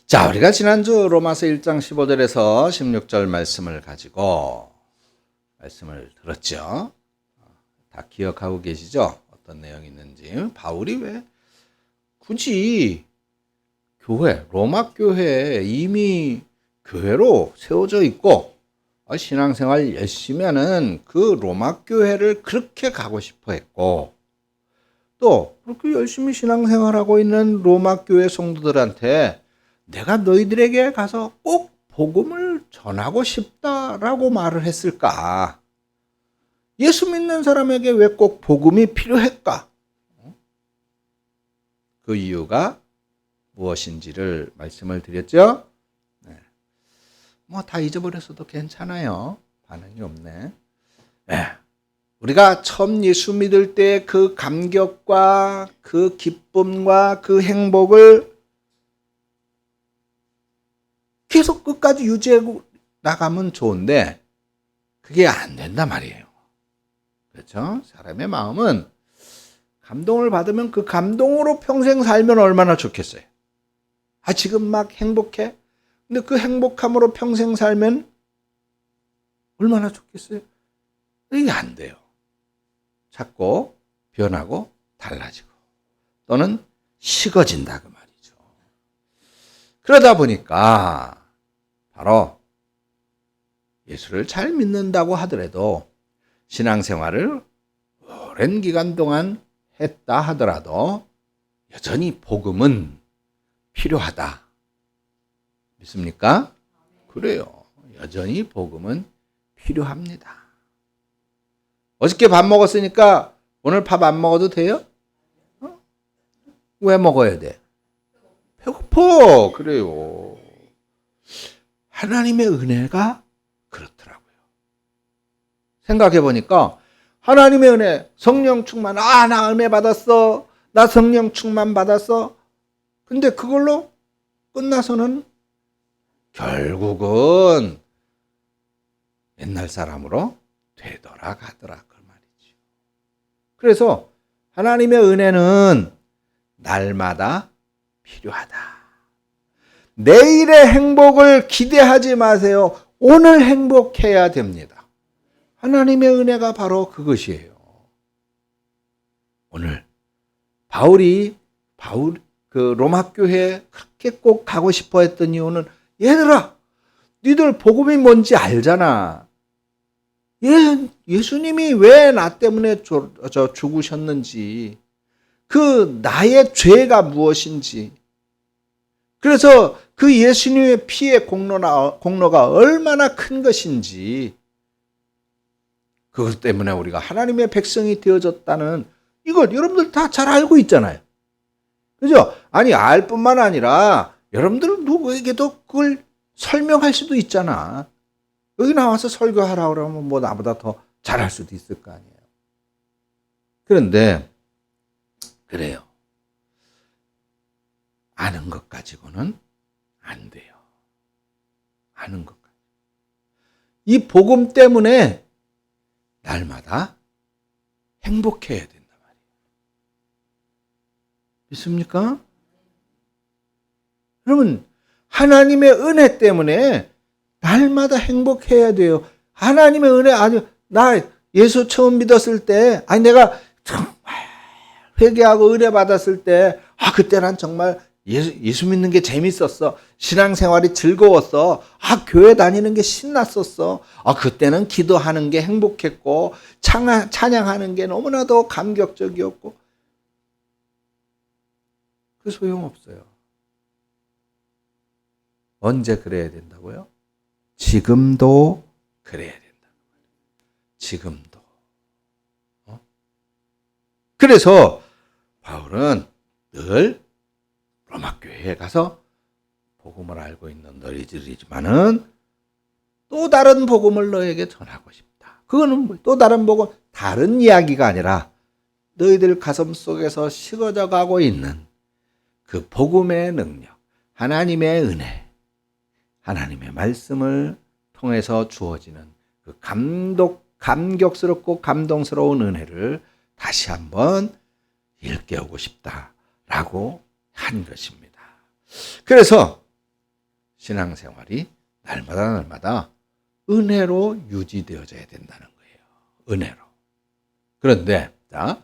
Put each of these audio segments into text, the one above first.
자, 우리가 지난주 로마서 1장 15절에서 16절 말씀을 가지고 말씀을 들었죠. 다 기억하고 계시죠? 어떤 내용이 있는지. 바울이 왜 굳이 로마 교회에 이미 교회로 세워져 있고 신앙생활 열심히 하는 그 로마 교회를 그렇게 가고 싶어 했고, 또 그렇게 열심히 신앙생활하고 있는 로마 교회 성도들한테 내가 너희들에게 가서 꼭 복음을 전하고 싶다라고 말을 했을까? 예수 믿는 사람에게 왜 꼭 복음이 필요할까? 그 이유가 무엇인지를 말씀을 드렸죠? 뭐 다 잊어버렸어도 괜찮아요. 반응이 없네. 우리가 처음 예수 믿을 때 그 감격과 그 기쁨과 그 행복을 계속 끝까지 유지하고 나가면 좋은데 그게 안 된단 말이에요. 그렇죠? 사람의 마음은 감동을 받으면 그 감동으로 평생 살면 얼마나 좋겠어요. 지금 막 행복해? 근데 그 행복함으로 평생 살면 얼마나 좋겠어요? 이게 안 돼요. 자꾸 변하고 달라지고 또는 식어진다 그 말이죠. 그러다 보니까 바로 예수를 잘 믿는다고 하더라도 신앙생활을 오랜 기간 동안 했다 하더라도 여전히 복음은 필요하다. 믿습니까? 그래요. 여전히 복음은 필요합니다. 어저께 밥 먹었으니까 오늘 밥 안 먹어도 돼요? 왜 먹어야 돼? 배고파. 그래요. 하나님의 은혜가 그렇더라고요. 생각해 보니까 하나님의 은혜, 성령 충만, 나 은혜 받았어. 나 성령 충만 받았어. 근데 그걸로 끝나서는 결국은 옛날 사람으로 되돌아가더라 그 말이죠. 그래서 하나님의 은혜는 날마다 필요하다. 내일의 행복을 기대하지 마세요. 오늘 행복해야 됩니다. 하나님의 은혜가 바로 그것이에요. 오늘 바울이 그 로마 교회에 그렇게 꼭 가고 싶어 했던 이유는, 얘들아, 니들 복음이 뭔지 알잖아. 예수님이 왜 나 때문에 죽으셨는지, 그 나의 죄가 무엇인지, 그래서 그 예수님의 피의 공로가 얼마나 큰 것인지, 그것 때문에 우리가 하나님의 백성이 되어졌다는 이걸 여러분들 다 잘 알고 있잖아요. 그죠? 알 뿐만 아니라 여러분들 누구에게도 그걸 설명할 수도 있잖아. 여기 나와서 설교하라고 그러면 뭐 나보다 더 잘할 수도 있을 거 아니에요. 그런데 그래요. 아는 것 가지고는 안 돼요. 아는 것 가지고. 이 복음 때문에 날마다 행복해야 된단 말이에요. 믿습니까? 여러분, 하나님의 은혜 때문에 날마다 행복해야 돼요. 하나님의 은혜, 나 예수 처음 믿었을 때, 내가 정말 회개하고 은혜 받았을 때, 그때 난 정말 예수 믿는 게 재밌었어. 신앙생활이 즐거웠어. 교회 다니는 게 신났었어. 그때는 기도하는 게 행복했고, 찬양하는 게 너무나도 감격적이었고. 그 소용없어요. 언제 그래야 된다고요? 지금도 그래야 된다. 지금도. 그래서 바울은 늘 로마 교회에 가서 복음을 알고 있는 너희들이지만은 또 다른 복음을 너에게 전하고 싶다. 그거는 또 다른 복음, 다른 이야기가 아니라 너희들 가슴 속에서 식어져 가고 있는 그 복음의 능력, 하나님의 은혜, 하나님의 말씀을 통해서 주어지는 그 감격스럽고 감동스러운 은혜를 다시 한번 일깨우고 싶다라고 한 것입니다. 그래서 신앙생활이 날마다 은혜로 유지되어져야 된다는 거예요. 은혜로. 그런데 자,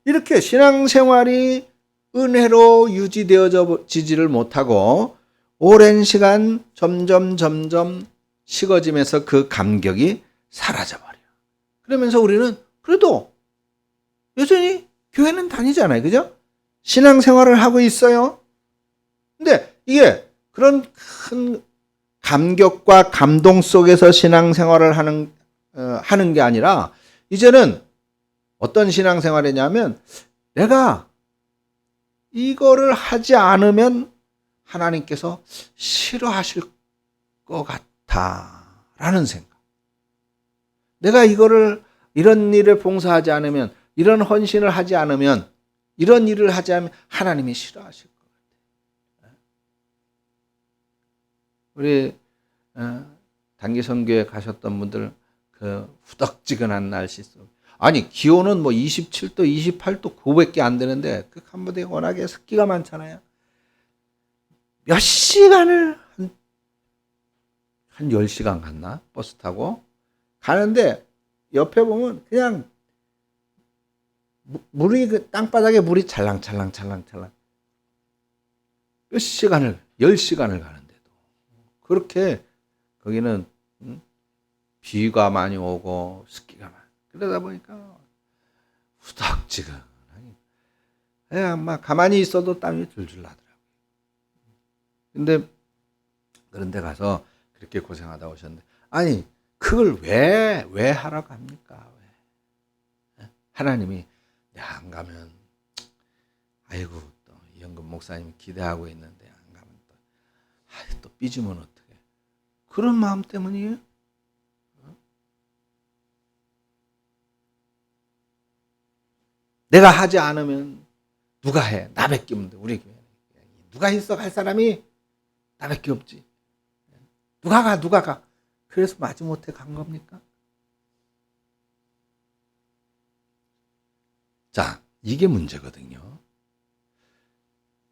이렇게 신앙생활이 은혜로 유지되어지지를 못하고 오랜 시간 점점 식어지면서 그 감격이 사라져버려요. 그러면서 우리는 그래도 여전히 교회는 다니잖아요. 그죠? 신앙생활을 하고 있어요. 근데 이게 그런 큰 감격과 감동 속에서 신앙생활을 하는 게 아니라 이제는 어떤 신앙생활이냐면 내가 이거를 하지 않으면 하나님께서 싫어하실 것 같다라는 생각. 내가 이런 일을 봉사하지 않으면, 이런 헌신을 하지 않으면, 이런 일을 하지 않으면 하나님이 싫어하실 것 같아요. 우리 단기선교에 가셨던 분들 그 후덕지근한 날씨 속, 아니 기온은 뭐 27도, 28도 그거밖에 안 되는데 그 캄보디아 워낙에 습기가 많잖아요. 몇 시간을 한 10시간 갔나? 버스 타고 가는데 옆에 보면 그냥 물이 그 땅바닥에 물이 찰랑찰랑 몇 시간을 10시간을 가는데도 그렇게 거기는 비가 많이 오고 습기가 많아. 그러다 보니까 후덕지근하니 그냥 막 가만히 있어도 땀이 줄줄 나더라고요. 근데 그런데 가서 그렇게 고생하다 오셨는데, 아니 그걸 왜 하라고 합니까? 왜? 하나님이 내가 안 가면 아이고 또 이영근 목사님 기대하고 있는데 안 가면 또 삐지면 어떡해? 그런 마음 때문이에요? 내가 하지 않으면 누가 해? 나밖에 없는데 우리 교회는 누가 있어 갈 사람이 나밖에 없지. 누가 가? 그래서 마지못해 간 겁니까? 자, 이게 문제거든요.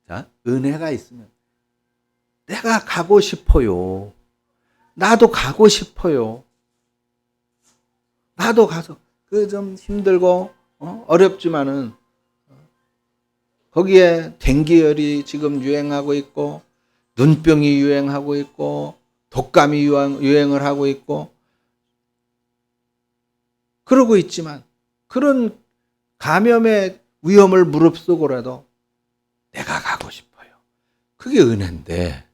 자, 은혜가 있으면 내가 가고 싶어요. 나도 가고 싶어요. 나도 가서 그 좀 힘들고 어렵지만은 거기에 dengu열이 지금 유행하고 있고 눈병이 유행하고 있고 독감이 유행을 하고 있고 그러고 있지만 그런 감염의 위험을 무릅쓰고라도 내가 가고 싶어요. 그게 은혜인데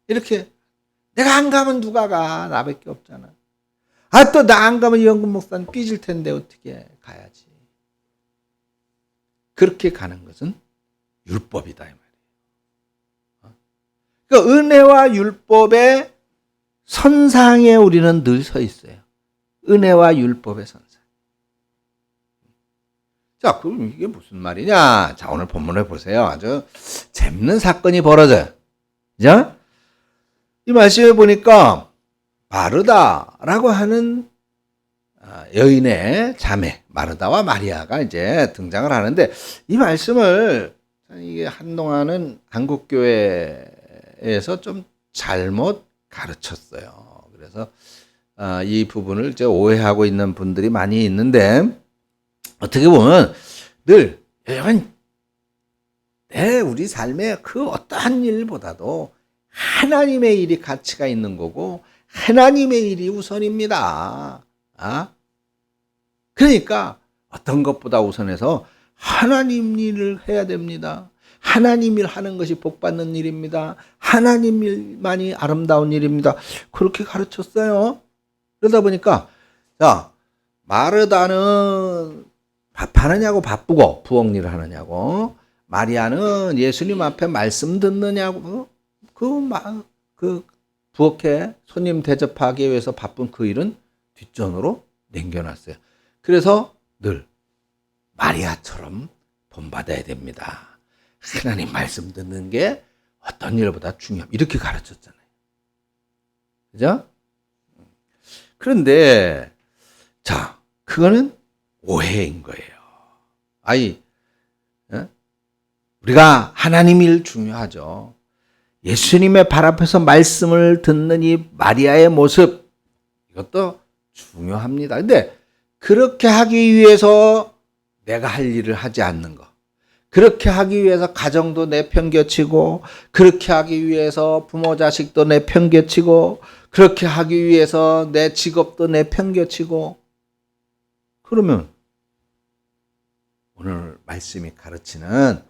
이렇게 내가 안 가면 누가 가? 나밖에 없잖아. 아, 또 나 안 가면 이영근 목사는 삐질 텐데 어떻게 가야지. 그렇게 가는 것은 율법이다 이 말이에요. 그러니까 은혜와 율법의 선상에 우리는 늘 서 있어요. 은혜와 율법의 선상. 자, 그럼 이게 무슨 말이냐? 자, 오늘 본문을 보세요. 아주 재밌는 사건이 벌어져요. 그죠? 이 말씀에 보니까 마르다라고 하는 여인의 자매 마르다와 마리아가 이제 등장을 하는데 이 말씀을 이게 한동안은 한국교회에서 좀 잘못 가르쳤어요. 그래서 이 부분을 이제 오해하고 있는 분들이 많이 있는데 어떻게 보면 늘 여러분 우리 삶에 그 어떠한 일보다도 하나님의 일이 가치가 있는 거고 하나님의 일이 우선입니다. 그러니까 어떤 것보다 우선해서 하나님 일을 해야 됩니다. 하나님 일 하는 것이 복 받는 일입니다. 하나님 일만이 아름다운 일입니다. 그렇게 가르쳤어요. 그러다 보니까 자, 마르다는 밥하느냐고 바쁘고 부엌 일을 하느냐고, 마리아는 예수님 앞에 말씀 듣느냐고 그 부엌에 손님 대접하기 위해서 바쁜 그 일은 뒷전으로 남겨놨어요. 그래서 늘 마리아처럼 본받아야 됩니다. 하나님 말씀 듣는 게 어떤 일보다 중요합니다. 이렇게 가르쳤잖아요. 그죠? 그런데 자, 그거는 오해인 거예요. 우리가 하나님 일 중요하죠. 예수님의 발 앞에서 말씀을 듣는 이 마리아의 모습, 이것도 중요합니다. 근데 그렇게 하기 위해서 내가 할 일을 하지 않는 거, 그렇게 하기 위해서 가정도 내팽겨치고, 그렇게 하기 위해서 부모 자식도 내팽겨치고, 그렇게 하기 위해서 내 직업도 내팽겨치고, 그러면 오늘 말씀이 가르치는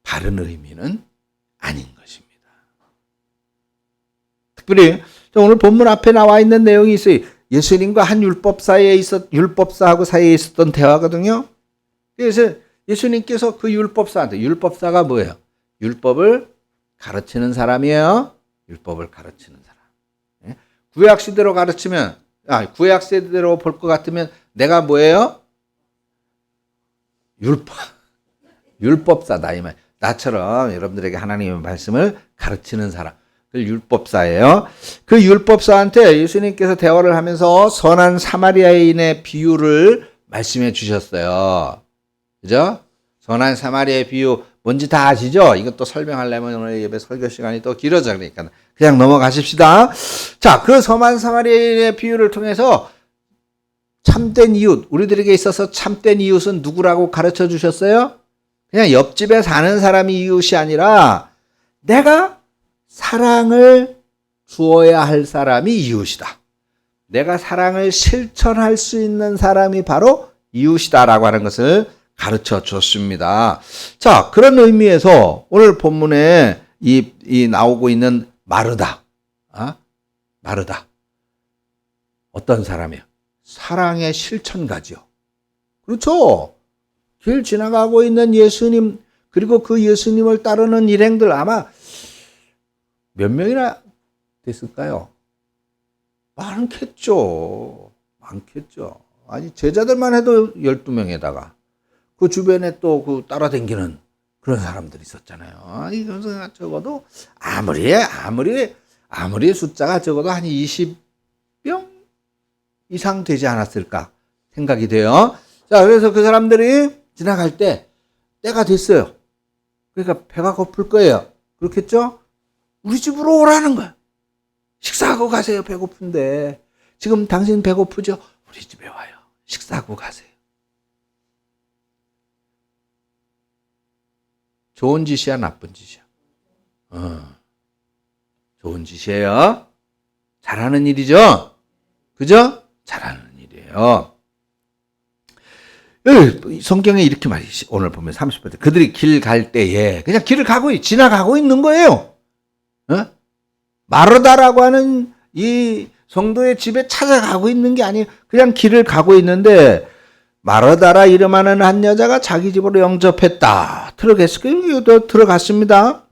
바른 의미는 아닌 것입니다. 특별히 오늘 본문 앞에 나와 있는 내용이 있어요. 예수님과 한 율법사하고 사이에 있었던 대화거든요. 그래서 예수님께서 그 율법사한테, 율법사가 뭐예요? 율법을 가르치는 사람이에요. 율법을 가르치는 사람. 구약 시대로 가르치면, 구약 시대로 볼 것 같으면 내가 뭐예요? 율법사다 이 말. 나처럼 여러분들에게 하나님의 말씀을 가르치는 사람, 그 율법사예요. 그 율법사한테 예수님께서 대화를 하면서 선한 사마리아인의 비유를 말씀해 주셨어요. 그죠? 선한 사마리아의 비유 뭔지 다 아시죠? 이것도 설명하려면 오늘 예배 설교 시간이 또 길어져. 그러니까 그냥 넘어가십시다. 자, 그 선한 사마리아인의 비유를 통해서 참된 이웃, 우리들에게 있어서 참된 이웃은 누구라고 가르쳐 주셨어요? 그냥 옆집에 사는 사람이 이웃이 아니라 내가 사랑을 주어야 할 사람이 이웃이다. 내가 사랑을 실천할 수 있는 사람이 바로 이웃이다라고 하는 것을 가르쳐 줬습니다. 자, 그런 의미에서 오늘 본문에 이 나오고 있는 마르다. 마르다. 어떤 사람이에요? 사랑의 실천가지요. 그렇죠. 길 지나가고 있는 예수님, 그리고 그 예수님을 따르는 일행들 아마 몇 명이나 됐을까요? 많겠죠. 많겠죠. 아니, 제자들만 해도 12명에다가 그 주변에 또 그 따라다니는 그런 사람들이 있었잖아요. 아니, 적어도 아무리 숫자가 적어도 한 20명 이상 되지 않았을까 생각이 돼요. 자, 그래서 그 사람들이 지나갈 때 때가 됐어요. 그러니까 배가 고플 거예요. 그렇겠죠? 우리 집으로 오라는 거야. 식사하고 가세요. 배고픈데. 지금 당신 배고프죠? 우리 집에 와요. 식사하고 가세요. 좋은 짓이야, 나쁜 짓이야? 좋은 짓이에요. 잘하는 일이죠? 그죠? 잘하는 일이에요. 성경에 이렇게 말이지. 오늘 보면 30절. 그들이 길 갈 때에 그냥 길을 지나가고 있는 거예요. 마르다라고 하는 이 성도의 집에 찾아가고 있는 게 아니에요. 그냥 길을 가고 있는데 마르다라 이름하는 한 여자가 자기 집으로 영접했다. 들어갔습니다.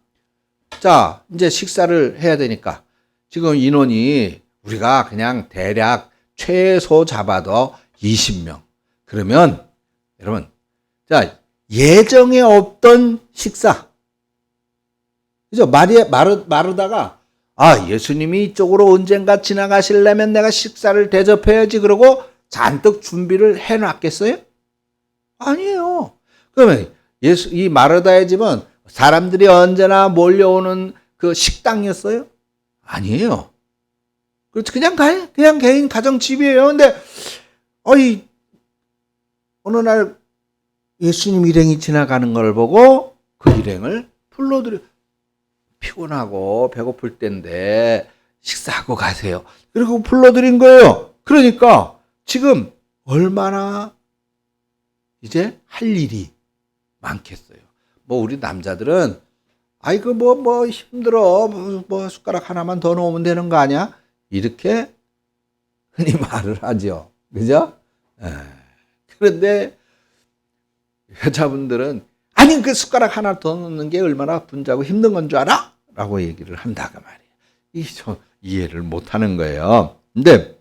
자, 이제 식사를 해야 되니까 지금 인원이 우리가 그냥 대략 최소 잡아도 20명. 그러면 여러분, 자, 예정에 없던 식사. 그죠? 마르다가, 예수님이 이쪽으로 언젠가 지나가시려면 내가 식사를 대접해야지. 그러고 잔뜩 준비를 해놨겠어요? 아니에요. 그러면 이 마르다의 집은 사람들이 언제나 몰려오는 그 식당이었어요? 아니에요. 그렇지. 그냥 개인 가정집이에요. 근데, 어느 날 예수님 일행이 지나가는 걸 보고 그 일행을 불러들여. 피곤하고 배고플 때인데 식사하고 가세요. 그리고 불러들인 거예요. 그러니까 지금 얼마나 이제 할 일이 많겠어요. 우리 남자들은 힘들어. 숟가락 하나만 더 넣으면 되는 거 아니야? 이렇게 흔히 말을 하죠. 그죠? 그런데 여자분들은 그 숟가락 하나 더 넣는 게 얼마나 분주하고 힘든 건 줄 알아? 라고 얘기를 한다고 말이에요. 좀 이해를 못 하는 거예요. 근데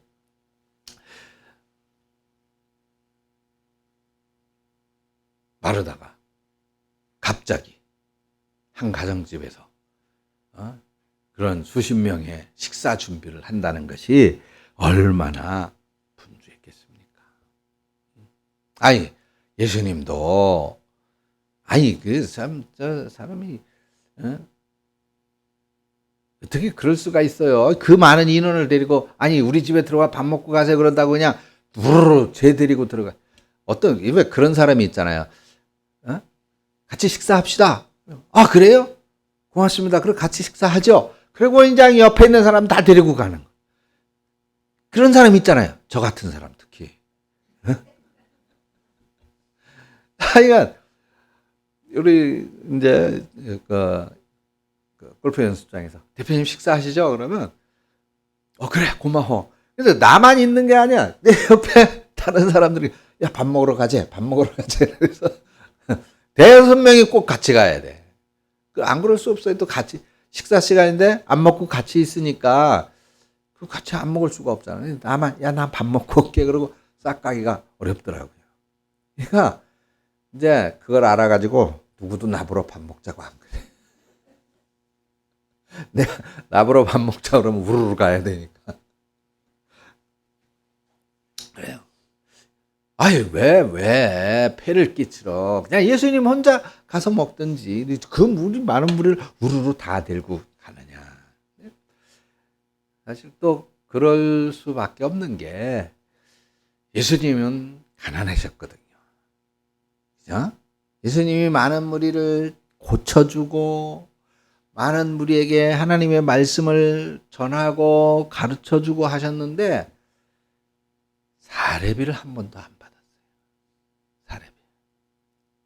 마르다가 갑자기 한 가정집에서 그런 수십 명의 식사 준비를 한다는 것이 얼마나 분주했겠습니까? 예수님도 저 사람이 어떻게 그럴 수가 있어요? 그 많은 인원을 데리고 아니 우리 집에 들어와 밥 먹고 가세요 그런다고 그냥 우르르 죄 데리고 들어가. 왜 그런 사람이 있잖아요. 어? 같이 식사합시다. 아 그래요? 고맙습니다. 그럼 같이 식사하죠. 그리고 이제 옆에 있는 사람 다 데리고 가는 거. 그런 사람 있잖아요. 저 같은 사람 특히. 하여간 우리 이제 그 골프 연습장에서 대표님 식사하시죠? 그러면 그래 고마워. 근데 나만 있는 게 아니야. 내 옆에 다른 사람들이 야 밥 먹으러 가재. 밥 먹으러 가재. 그래서 대여섯 명이 꼭 같이 가야 돼. 안 그럴 수 없어요. 또 같이 식사 시간인데 안 먹고 같이 있으니까 같이 안 먹을 수가 없잖아요. 나만 난 밥 먹고 올게. 그러고 싹 가기가 어렵더라고요. 그러니까 이제 그걸 알아가지고 누구도 나보러 밥 먹자고 안 그래. 내가 나보러 밥 먹자 그러면 우르르 가야 되니까. 그래요. 아유 왜 폐를 끼치러 그냥 예수님 혼자 가서 먹든지 그 많은 무리를 우르르 다 데리고 가느냐. 사실 또 그럴 수밖에 없는 게 예수님은 가난하셨거든요. 그죠? 예수님이 많은 무리를 고쳐주고 많은 무리에게 하나님의 말씀을 전하고 가르쳐주고 하셨는데 사례비를 한 번도 안 받았어요. 사례비.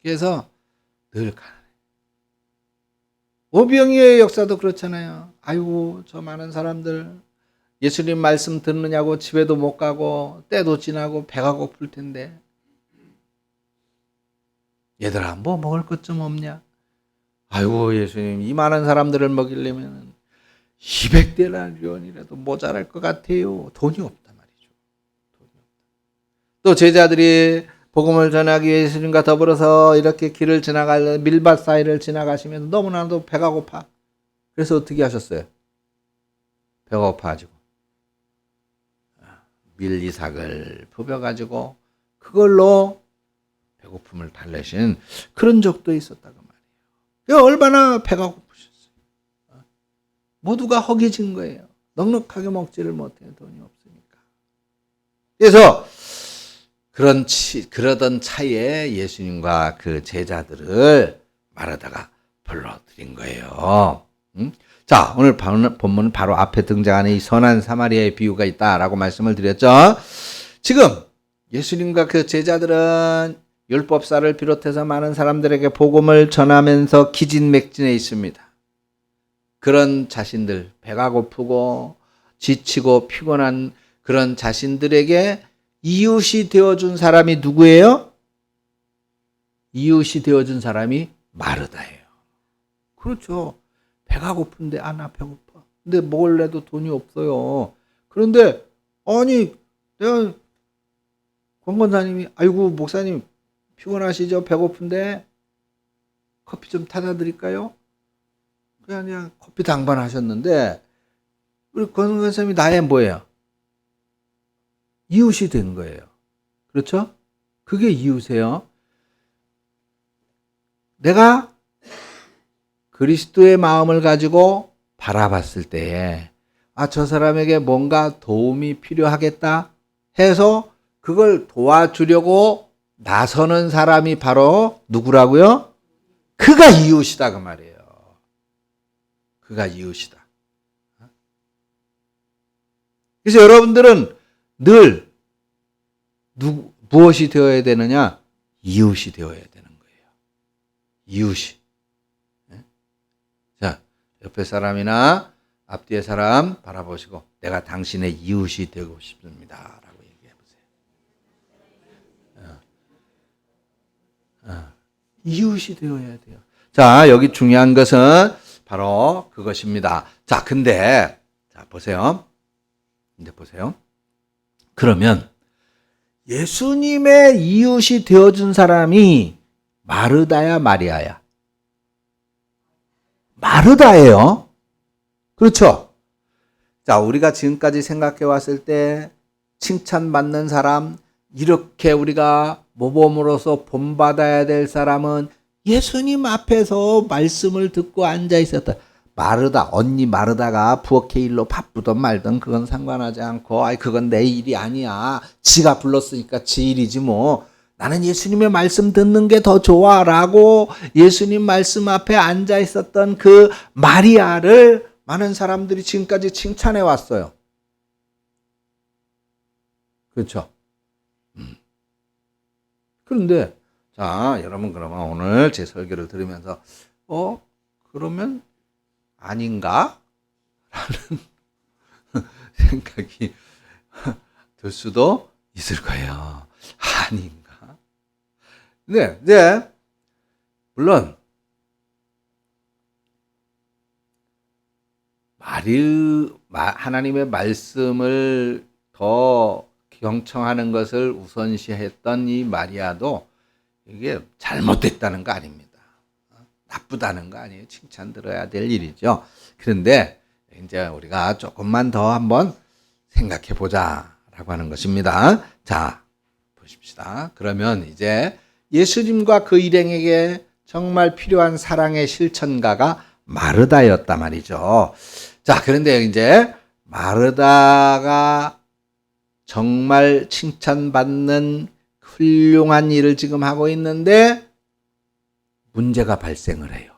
그래서 늘 가난해. 오병이어의 역사도 그렇잖아요. 아이고 저 많은 사람들 예수님 말씀 듣느냐고 집에도 못 가고 때도 지나고 배가 고플 텐데 얘들아 뭐 먹을 것 좀 없냐? 아이고 예수님 이 많은 사람들을 먹이려면 200데나리온이라도 모자랄 것 같아요. 돈이 없단 말이죠. 돈이 없다. 또 제자들이 복음을 전하기 위해 예수님과 더불어서 이렇게 길을 지나갈 밀밭 사이를 지나가시면서 너무나도 배가 고파. 그래서 어떻게 하셨어요? 배가 고파가지고 밀리삭을 부벼가지고 그걸로 배고픔을 달래신 그런 적도 있었다고 말이에요. 얼마나 배가 고프셨어요. 모두가 허기진 거예요. 넉넉하게 먹지를 못해요. 돈이 없으니까. 그래서 그러던 차에 예수님과 그 제자들을 마르다가 불러들인 거예요. 자, 오늘 본문은 바로 앞에 등장하는 이 선한 사마리아의 비유가 있다라고 말씀을 드렸죠. 지금 예수님과 그 제자들은 율법사를 비롯해서 많은 사람들에게 복음을 전하면서 기진맥진해 있습니다. 그런 자신들, 배가 고프고 지치고 피곤한 그런 자신들에게 이웃이 되어준 사람이 누구예요? 이웃이 되어준 사람이 마르다예요. 그렇죠. 배가 고픈데 나 배고파. 근데 먹을래도 돈이 없어요. 그런데 아니 내가 권권사님이 아이고 목사님 피곤하시죠? 배고픈데 커피 좀 타다 드릴까요? 그냥 커피 당번하셨는데 우리 권권사님이 나의 뭐예요? 이웃이 된 거예요. 그렇죠? 그게 이웃이에요. 내가 그리스도의 마음을 가지고 바라봤을 때에 저 사람에게 뭔가 도움이 필요하겠다 해서 그걸 도와주려고 나서는 사람이 바로 누구라고요? 그가 이웃이다 그 말이에요. 그가 이웃이다. 그래서 여러분들은 늘 무엇이 되어야 되느냐? 이웃이 되어야 되는 거예요. 이웃이. 자, 옆에 사람이나 앞뒤의 사람 바라보시고 내가 당신의 이웃이 되고 싶습니다. 라고 얘기해 보세요. 이웃이 되어야 돼요. 자, 여기 중요한 것은 바로 그것입니다. 자, 근데 보세요. 그러면 예수님의 이웃이 되어준 사람이 마르다야 마리아야? 마르다예요. 그렇죠? 자, 우리가 지금까지 생각해 왔을 때 칭찬받는 사람, 이렇게 우리가 모범으로서 본받아야 될 사람은 예수님 앞에서 말씀을 듣고 앉아 있었다. 마르다, 언니 마르다가 부엌에 일로 바쁘던 말든 그건 상관하지 않고, 아이, 그건 내 일이 아니야. 지가 불렀으니까 지 일이지 뭐. 나는 예수님의 말씀 듣는 게 더 좋아. 라고 예수님 말씀 앞에 앉아 있었던 그 마리아를 많은 사람들이 지금까지 칭찬해 왔어요. 그렇죠? 그런데, 자, 여러분, 그러면 오늘 제 설교를 들으면서, 그러면 아닌가? 라는 생각이 들 수도 있을 거예요. 아닌가? 네, 이제, 물론, 하나님의 말씀을 더 경청하는 것을 우선시했던 이 마리아도 이게 잘못됐다는 거 아닙니다. 나쁘다는 거 아니에요. 칭찬 들어야 될 일이죠. 그런데 이제 우리가 조금만 더 한번 생각해 보자라고 하는 것입니다. 자, 보십시다. 그러면 이제 예수님과 그 일행에게 정말 필요한 사랑의 실천가가 마르다였단 말이죠. 자, 그런데 이제 마르다가 정말 칭찬받는 훌륭한 일을 지금 하고 있는데 문제가 발생을 해요.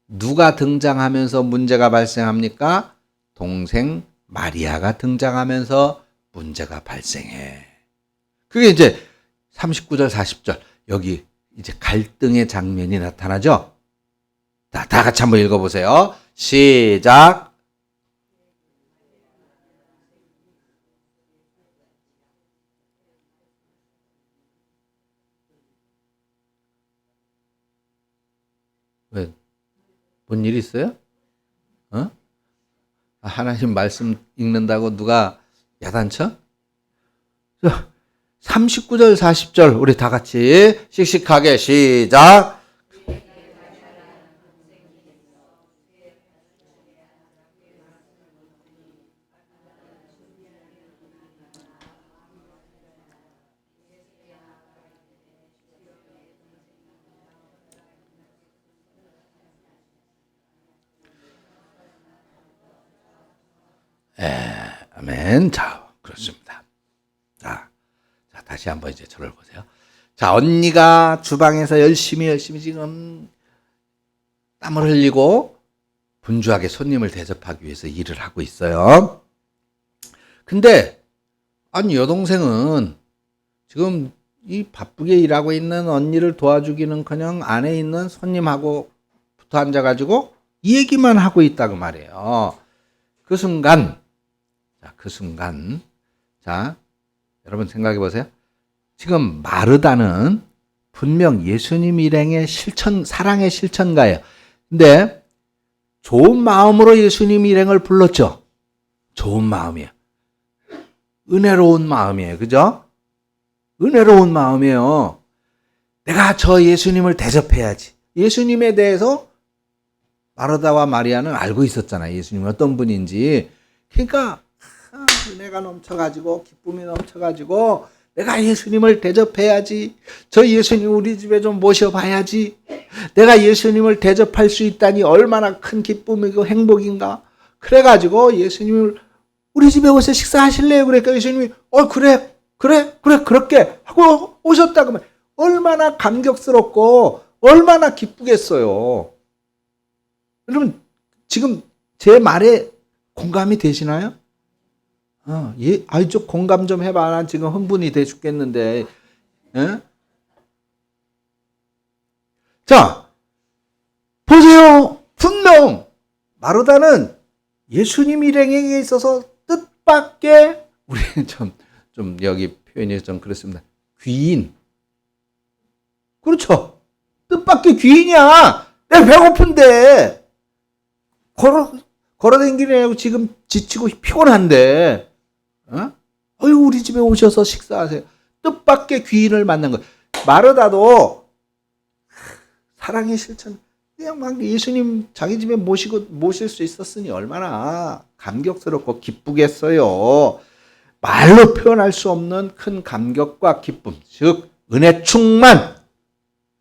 누가 등장하면서 문제가 발생합니까? 동생 마리아가 등장하면서 문제가 발생해. 그게 이제 39절, 40절 여기 이제 갈등의 장면이 나타나죠. 자, 다 같이 한번 읽어보세요. 시작. 왜? 뭔 일 있어요? 하나님 말씀 읽는다고 누가 야단쳐? 39절, 40절 우리 다 같이 씩씩하게 시작. 아멘. 자, 그렇습니다. 자, 다시 한번 이제 저를 보세요. 자, 언니가 주방에서 열심히 지금 땀을 흘리고 분주하게 손님을 대접하기 위해서 일을 하고 있어요. 근데, 아니, 여동생은 지금 이 바쁘게 일하고 있는 언니를 도와주기는 그냥 안에 있는 손님하고 붙어 앉아가지고 이 얘기만 하고 있다고 말이에요. 그 순간, 자, 여러분 생각해 보세요. 지금 마르다는 분명 예수님 일행의 사랑의 실천가예요. 근데 좋은 마음으로 예수님 일행을 불렀죠. 좋은 마음이에요. 은혜로운 마음이에요. 그죠? 은혜로운 마음이에요. 내가 저 예수님을 대접해야지. 예수님에 대해서 마르다와 마리아는 알고 있었잖아요. 예수님이 어떤 분인지. 그러니까 은혜가 넘쳐가지고 기쁨이 넘쳐가지고 내가 예수님을 대접해야지. 저 예수님 우리 집에 좀 모셔봐야지. 내가 예수님을 대접할 수 있다니 얼마나 큰 기쁨이고 행복인가. 그래가지고 예수님을 우리 집에 오셔서 식사하실래요? 그러니까 예수님이 그래 그렇게 하고 오셨다고 하면 얼마나 감격스럽고 얼마나 기쁘겠어요. 여러분 지금 제 말에 공감이 되시나요? 좀 공감 좀 해봐. 난 지금 흥분이 돼 죽겠는데. 예? 자, 보세요. 분명 마르다는 예수님 일행에게 있어서 뜻밖의 우리 좀 여기 표현이 좀 그렇습니다. 귀인. 그렇죠. 뜻밖의 귀인이야. 내가 배고픈데 걸어다니기는 지금 지치고 피곤한데. 우리 집에 오셔서 식사하세요. 뜻밖의 귀인을 만난 거예요. 마르다도 사랑의 실천, 그냥 막 예수님 자기 집에 모실 수 있었으니 얼마나 감격스럽고 기쁘겠어요. 말로 표현할 수 없는 큰 감격과 기쁨, 즉 은혜 충만,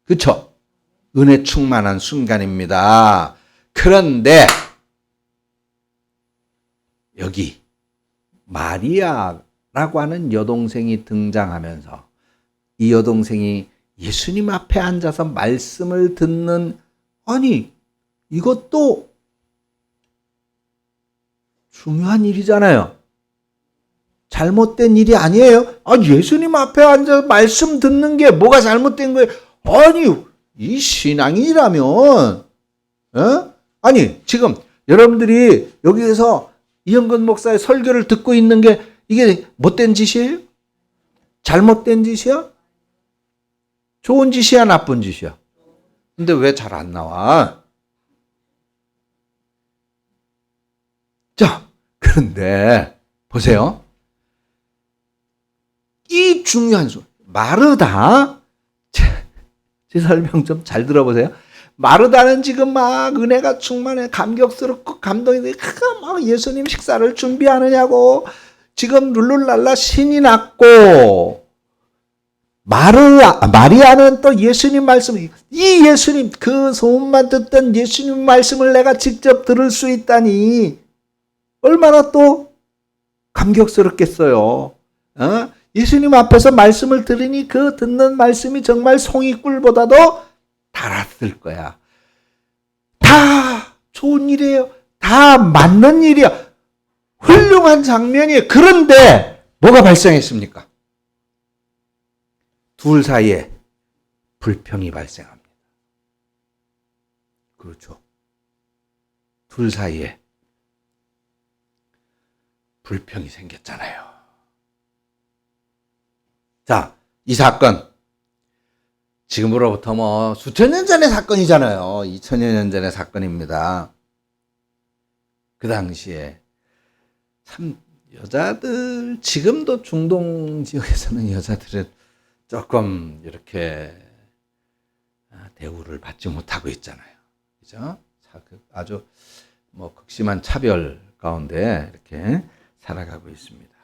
그렇죠? 은혜 충만한 순간입니다. 그런데 여기 마리아라고 하는 여동생이 등장하면서 이 여동생이 예수님 앞에 앉아서 말씀을 듣는, 아니 이것도 중요한 일이잖아요. 잘못된 일이 아니에요. 예수님 앞에 앉아서 말씀 듣는 게 뭐가 잘못된 거예요? 아니 이 신앙이라면 아니 지금 여러분들이 여기에서 이영건 목사의 설교를 듣고 있는 게 이게 못된 짓이에요? 잘못된 짓이야? 좋은 짓이야? 나쁜 짓이야? 근데 왜 잘 안 나와? 자, 그런데 보세요. 이 중요한 마르다, 제 설명 좀 잘 들어보세요. 마르다는 지금 막 은혜가 충만해 감격스럽고 감동이 돼. 막 예수님 식사를 준비하느냐고 지금 룰룰랄라 신이 났고, 마리아는 또 예수님 말씀, 이 예수님 그 소문만 듣던 예수님 말씀을 내가 직접 들을 수 있다니 얼마나 또 감격스럽겠어요. 예수님 앞에서 말씀을 들으니 그 듣는 말씀이 정말 송이꿀보다도 달았을 거야. 다 좋은 일이에요. 다 맞는 일이야. 훌륭한 장면이에요. 그런데 뭐가 발생했습니까? 둘 사이에 불평이 발생합니다. 그렇죠. 둘 사이에 불평이 생겼잖아요. 자, 이 사건 지금으로부터 뭐 수천 년 전의 사건이잖아요. 2000여 년 전의 사건입니다. 그 당시에 참 여자들, 지금도 중동 지역에서는 여자들은 조금 이렇게 대우를 받지 못하고 있잖아요. 그죠? 아주 뭐 극심한 차별 가운데 이렇게 살아가고 있습니다.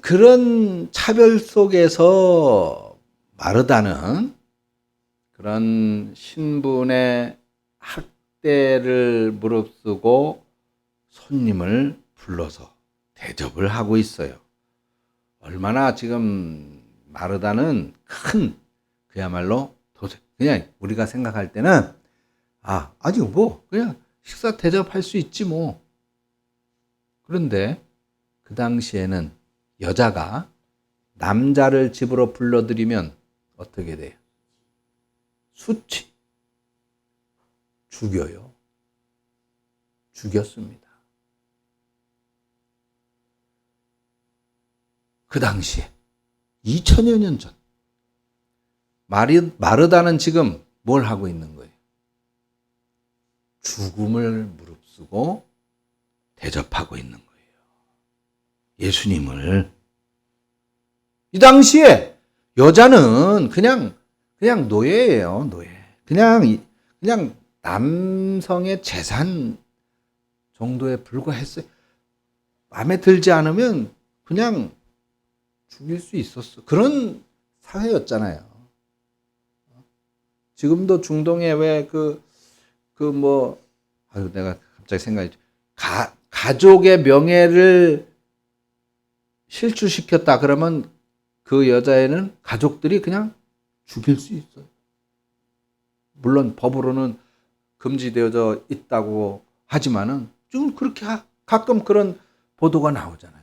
그런 차별 속에서 마르다는 그런 신분의 학대를 무릅쓰고 손님을 불러서 대접을 하고 있어요. 얼마나 지금 마르다는 큰, 그야말로 그냥 우리가 생각할 때는 아니 뭐 그냥 식사 대접할 수 있지 뭐. 그런데 그 당시에는 여자가 남자를 집으로 불러들이면 어떻게 돼요? 수치. 죽여요. 죽였습니다. 그 당시에 2000여 년 전 마르다는 지금 뭘 하고 있는 거예요? 죽음을 무릅쓰고 대접하고 있는 거예요. 예수님을. 이 당시에 여자는 그냥 노예예요, 노예. 그냥 남성의 재산 정도에 불과했어요. 마음에 들지 않으면 그냥 죽일 수 있었어. 그런 사회였잖아요. 지금도 중동에 왜 내가 갑자기 생각이, 가족의 명예를 실추시켰다 그러면 그 여자애는 가족들이 그냥 죽일 수 있어요. 물론 법으로는 금지되어져 있다고 하지만은 좀 그렇게 가끔 그런 보도가 나오잖아요.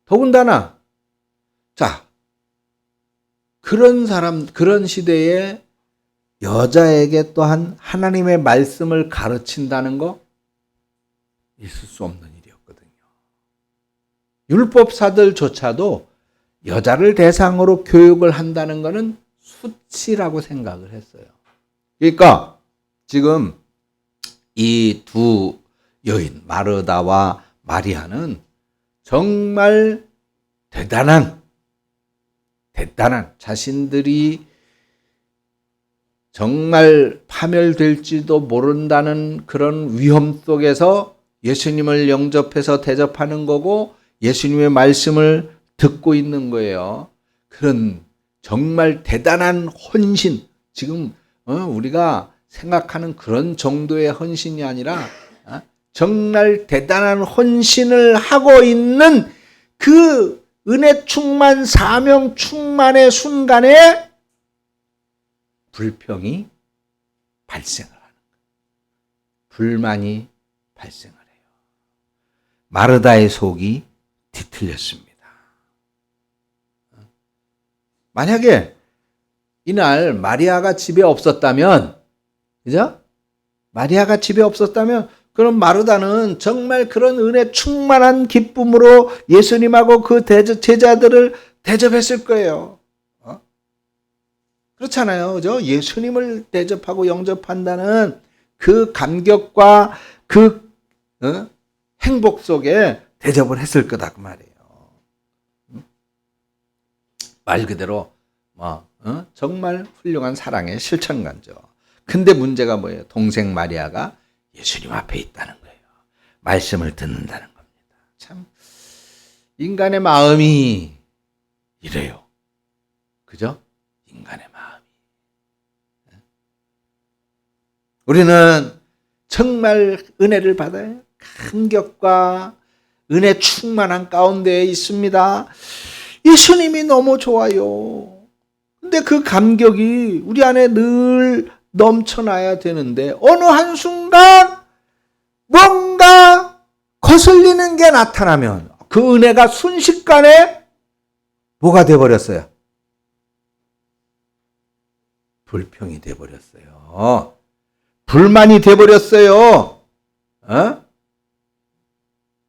더군다나 그런 시대에 여자에게 또한 하나님의 말씀을 가르친다는 거 있을 수 없는 일이었거든요. 율법사들조차도 여자를 대상으로 교육을 한다는 것은 수치라고 생각을 했어요. 그러니까 지금 이 두 여인 마르다와 마리아는 정말 대단한 자신들이 정말 파멸될지도 모른다는 그런 위험 속에서 예수님을 영접해서 대접하는 거고 예수님의 말씀을 듣고 있는 거예요. 그런 정말 대단한 헌신, 지금 우리가 생각하는 그런 정도의 헌신이 아니라 정말 대단한 헌신을 하고 있는 그 은혜 충만, 사명 충만의 순간에 불평이 발생을 하는 거예요. 불만이 발생을 해요. 마르다의 속이 뒤틀렸습니다. 만약에 이날 마리아가 집에 없었다면, 그죠? 마리아가 집에 없었다면, 그럼 마르다는 정말 그런 은혜 충만한 기쁨으로 예수님하고 그 제자들을 대접했을 거예요. 그렇잖아요. 그죠? 예수님을 대접하고 영접한다는 그 감격과 그 행복 속에 대접을 했을 거다 그 말이에요. 말 그대로 정말 훌륭한 사랑의 실천관죠. 근데 문제가 뭐예요? 동생 마리아가 예수님 앞에 있다는 거예요. 말씀을 듣는다는 겁니다. 참 인간의 마음이 이래요. 그죠? 인간의 마음이. 우리는 정말 은혜를 받아요. 감격과 은혜 충만한 가운데에 있습니다. 예수님이 너무 좋아요. 근데 그 감격이 우리 안에 늘 넘쳐나야 되는데 어느 한순간 뭔가 거슬리는 게 나타나면 그 은혜가 순식간에 뭐가 돼버렸어요? 불평이 돼버렸어요. 불만이 돼버렸어요.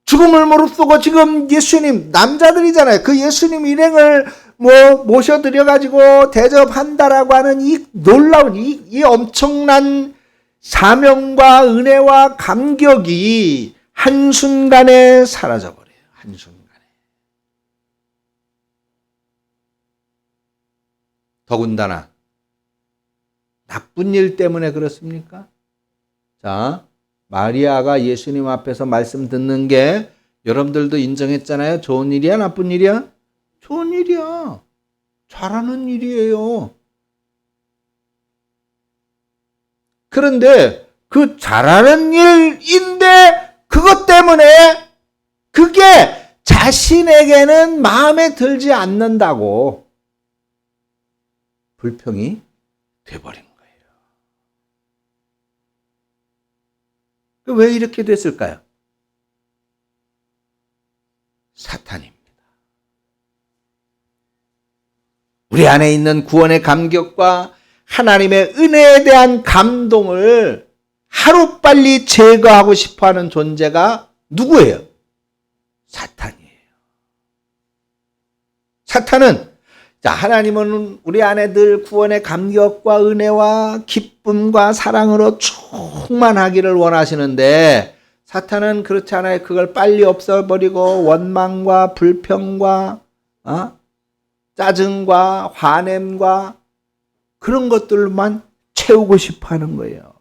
죽음을 무릅쓰고 지금 예수님, 남자들이잖아요. 그 예수님 일행을 모셔드려가지고 대접한다라고 하는 이 놀라운, 이 엄청난 사명과 은혜와 감격이 한순간에 사라져버려요. 한순간에. 더군다나, 나쁜 일 때문에 그렇습니까? 자, 마리아가 예수님 앞에서 말씀 듣는 게 여러분들도 인정했잖아요. 좋은 일이야, 나쁜 일이야? 좋은 일이야. 잘하는 일이에요. 그런데 그 잘하는 일인데 그것 때문에 그게 자신에게는 마음에 들지 않는다고 불평이 돼버린 거예요. 왜 이렇게 됐을까요? 사탄입니다. 우리 안에 있는 구원의 감격과 하나님의 은혜에 대한 감동을 하루빨리 제거하고 싶어하는 존재가 누구예요? 사탄이에요. 사탄은 하나님은 우리 안에 늘 구원의 감격과 은혜와 기쁨과 사랑으로 충만하기를 원하시는데 사탄은 그렇지 않아요. 그걸 빨리 없애버리고 원망과 불평과 짜증과 화냄과 그런 것들만 채우고 싶어하는 거예요.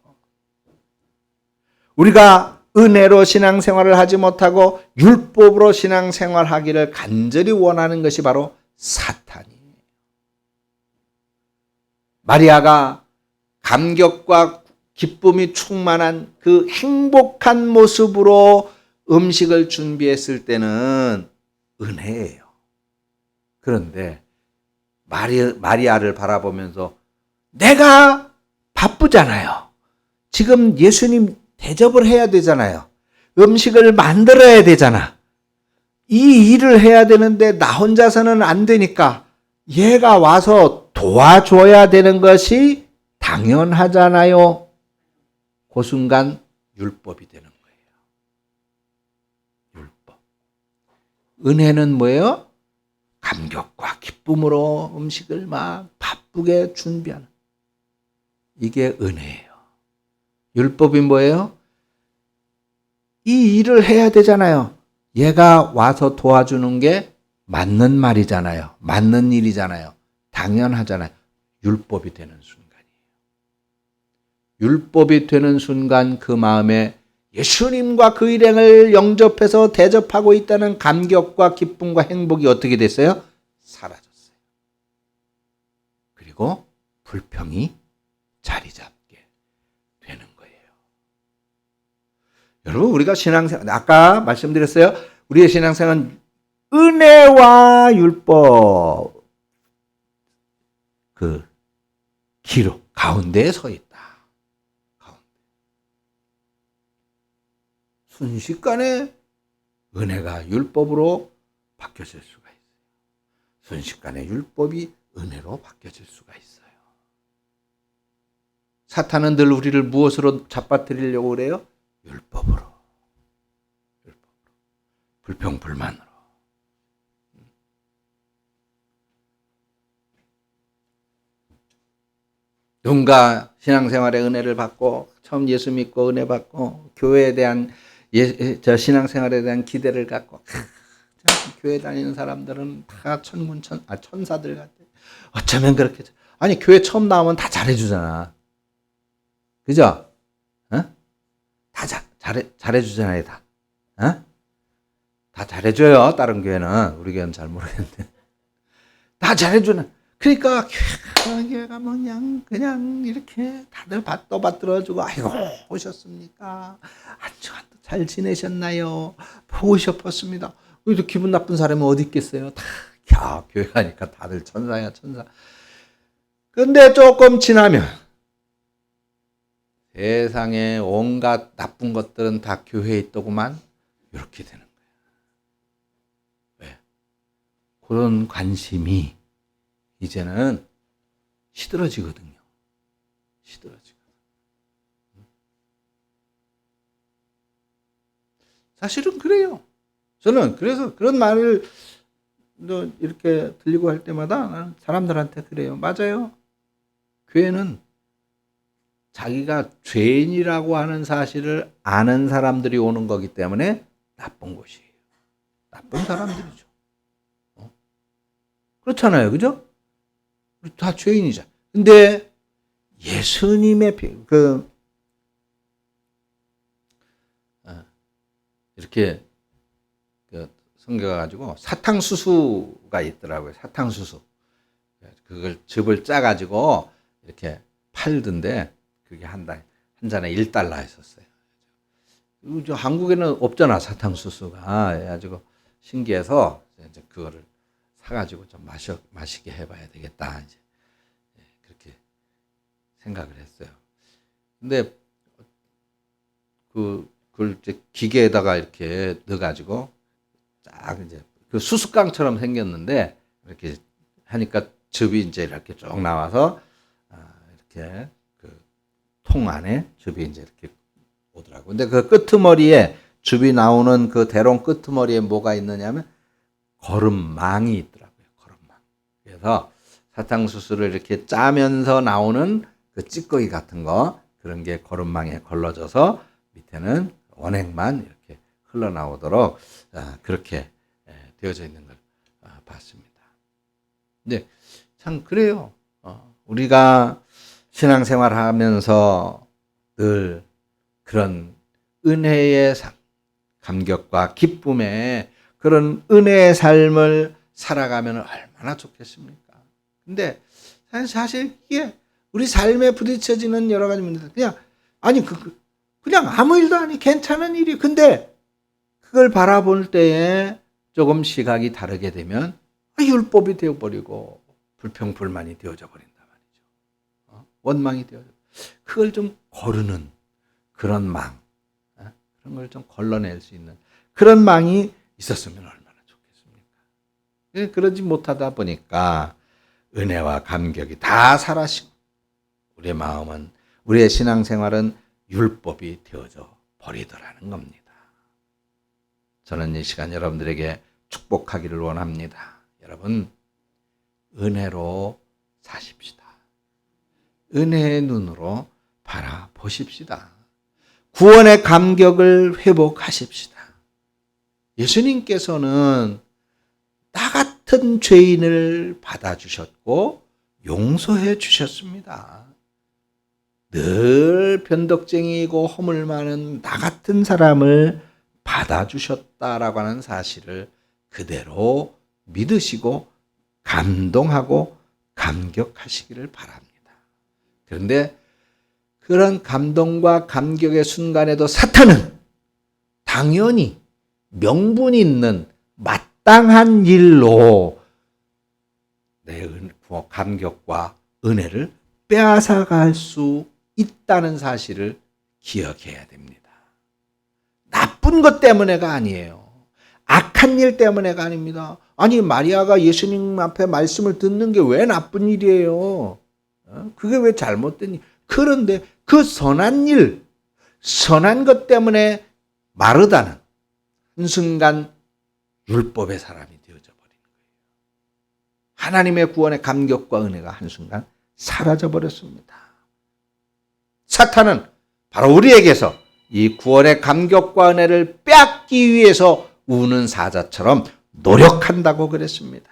우리가 은혜로 신앙생활을 하지 못하고 율법으로 신앙생활하기를 간절히 원하는 것이 바로 사탄이에요. 마리아가 감격과 기쁨이 충만한 그 행복한 모습으로 음식을 준비했을 때는 은혜예요. 그런데 마리아를 바라보면서 내가 바쁘잖아요. 지금 예수님 대접을 해야 되잖아요. 음식을 만들어야 되잖아. 이 일을 해야 되는데 나 혼자서는 안 되니까 얘가 와서 도와줘야 되는 것이 당연하잖아요. 그 순간 율법이 되는 거예요. 율법. 은혜는 뭐예요? 감격과 기쁨으로 음식을 막 바쁘게 준비하는. 이게 은혜예요. 율법이 뭐예요? 이 일을 해야 되잖아요. 얘가 와서 도와주는 게 맞는 말이잖아요. 맞는 일이잖아요. 당연하잖아요. 율법이 되는 순간이에요. 율법이 되는 순간 그 마음에 예수님과 그 일행을 영접해서 대접하고 있다는 감격과 기쁨과 행복이 어떻게 됐어요? 사라졌어요. 그리고 불평이 자리 잡게 되는 거예요. 여러분, 우리가 신앙생활, 아까 말씀드렸어요. 우리의 신앙생활은 은혜와 율법 그 기로 가운데에 서 있다. 가운데. 순식간에 은혜가 율법으로 바뀌어질 수가 있어요. 순식간에 율법이 은혜로 바뀌어질 수가 있어요. 사탄은 늘 우리를 무엇으로 잡아뜨리려고 그래요? 율법으로. 불평불만으로. 누군가 신앙생활의 은혜를 받고 처음 예수 믿고 은혜 받고 교회에 대한 신앙생활에 대한 기대를 갖고 교회 다니는 사람들은 다 천사들 같아. 어쩌면 그렇게. 아니, 교회 처음 나오면 다 잘해주잖아. 그죠? 어? 다 잘해주잖아요, 다. 어? 다 잘해줘요, 다른 교회는. 우리 교회는 잘 모르겠는데. 다 잘해주는. 그러니까, 교회가 그냥 이렇게 다들 받들어주고, 아이고, 오셨습니까? 아주 잘 지내셨나요? 보고 싶었습니다. 우리도 기분 나쁜 사람은 어디 있겠어요? 다, 교회 가니까 다들 천사야, 천사. 근데 조금 지나면, 세상에 온갖 나쁜 것들은 다 교회에 있더구만. 이렇게 되는 거예요. 왜? 그런 관심이 이제는 시들어지거든요. 시들어지거든요. 사실은 그래요. 저는 그래서 그런 말을 이렇게 들리고 할 때마다 사람들한테 그래요. 맞아요. 교회는 자기가 죄인이라고 하는 사실을 아는 사람들이 오는 거기 때문에 나쁜 곳이에요. 나쁜 사람들이죠. 그렇잖아요. 그죠? 다 죄인이죠. 근데 예수님의 이렇게 성경에 가지고 사탕수수가 있더라고요. 사탕수수. 그걸 즙을 짜가지고 이렇게 팔던데 그게 한 잔에 $1 했었어요. 한국에는 없잖아, 사탕수수가. 그래가지고 신기해서 이제 그거를 사가지고 좀 마시게 해봐야 되겠다. 이제 그렇게 생각을 했어요. 근데 그걸 이제 기계에다가 이렇게 넣어가지고 쫙 이제 그 수수깡처럼 생겼는데 이렇게 하니까 즙이 이제 이렇게 쭉 나와서 이렇게 통 안에 즙이 이제 이렇게 오더라고요. 근데 그 끄트머리에 즙이 나오는 그 대롱 끄트머리에 뭐가 있느냐면 거름망이 있더라고요. 거름망. 그래서 사탕수수를 이렇게 짜면서 나오는 그 찌꺼기 같은 거, 그런 게 거름망에 걸러져서 밑에는 원액만 이렇게 흘러나오도록 그렇게 되어져 있는 걸 봤습니다. 근데 참 그래요. 우리가 신앙생활 하면서 늘 그런 은혜의 삶, 감격과 기쁨의 그런 은혜의 삶을 살아가면 얼마나 좋겠습니까? 근데 사실 이게 우리 삶에 부딪혀지는 여러 가지 문제들, 그냥 아무 일도 아니 괜찮은 일이. 근데 그걸 바라볼 때에 조금 시각이 다르게 되면 율법이 되어버리고 불평불만이 되어져 버린단 말이죠. 원망이 되어져. 그걸 좀 거르는 그런 망, 그런 걸 좀 걸러낼 수 있는 그런 망이 있었으면 얼마나 좋겠습니까? 그러지 못하다 보니까 은혜와 감격이 다 사라지고 우리의 마음은, 우리의 신앙생활은 율법이 되어져 버리더라는 겁니다. 저는 이 시간 여러분들에게 축복하기를 원합니다. 여러분, 은혜로 사십시다. 은혜의 눈으로 바라보십시다. 구원의 감격을 회복하십시다. 예수님께서는 나 같은 죄인을 받아주셨고 용서해 주셨습니다. 늘 변덕쟁이이고 허물 많은 나 같은 사람을 받아주셨다라고 하는 사실을 그대로 믿으시고 감동하고 감격하시기를 바랍니다. 그런데 그런 감동과 감격의 순간에도 사탄은 당연히 명분 있는 마땅한 일로 내 감격과 은혜를 빼앗아갈 수 있다는 사실을 기억해야 됩니다. 나쁜 것 때문에가 아니에요. 악한 일 때문에가 아닙니다. 아니 마리아가 예수님 앞에 말씀을 듣는 게 왜 나쁜 일이에요? 그게 왜 잘못된 일? 그런데 그 선한 일, 선한 것 때문에 마르다는 한순간 율법의 사람이 되어져 버린 거예요. 하나님의 구원의 감격과 은혜가 한순간 사라져 버렸습니다. 사탄은 바로 우리에게서 이 구원의 감격과 은혜를 빼앗기 위해서 우는 사자처럼 노력한다고 그랬습니다.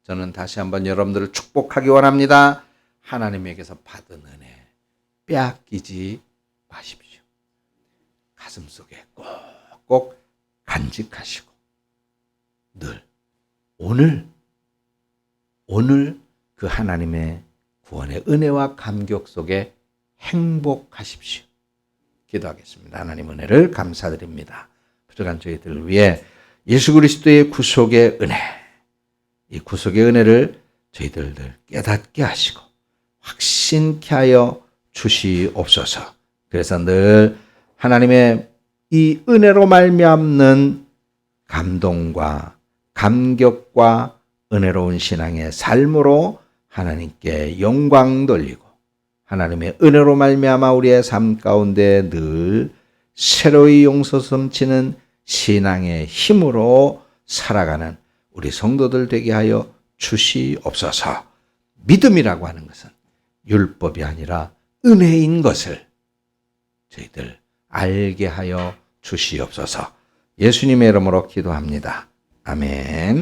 저는 다시 한번 여러분들을 축복하기 원합니다. 하나님에게서 받은 은혜 빼앗기지 마십시오. 가슴속에 꼭꼭 간직하시고 늘 오늘 그 하나님의 구원의 은혜와 감격 속에 행복하십시오. 기도하겠습니다. 하나님 은혜를 감사드립니다. 부족한 저희들을 위해 예수 그리스도의 구속의 은혜, 이 구속의 은혜를 저희들 깨닫게 하시고 확신케 하여 주시옵소서. 그래서 늘 하나님의 이 은혜로 말미암는 감동과 감격과 은혜로운 신앙의 삶으로 하나님께 영광 돌리고 하나님의 은혜로 말미암아 우리의 삶 가운데 늘 새로이 용서 넘치는 신앙의 힘으로 살아가는 우리 성도들 되게 하여 주시옵소서. 믿음이라고 하는 것은 율법이 아니라 은혜인 것을 저희들 알게 하여 주시옵소서. 예수님의 이름으로 기도합니다. 아멘.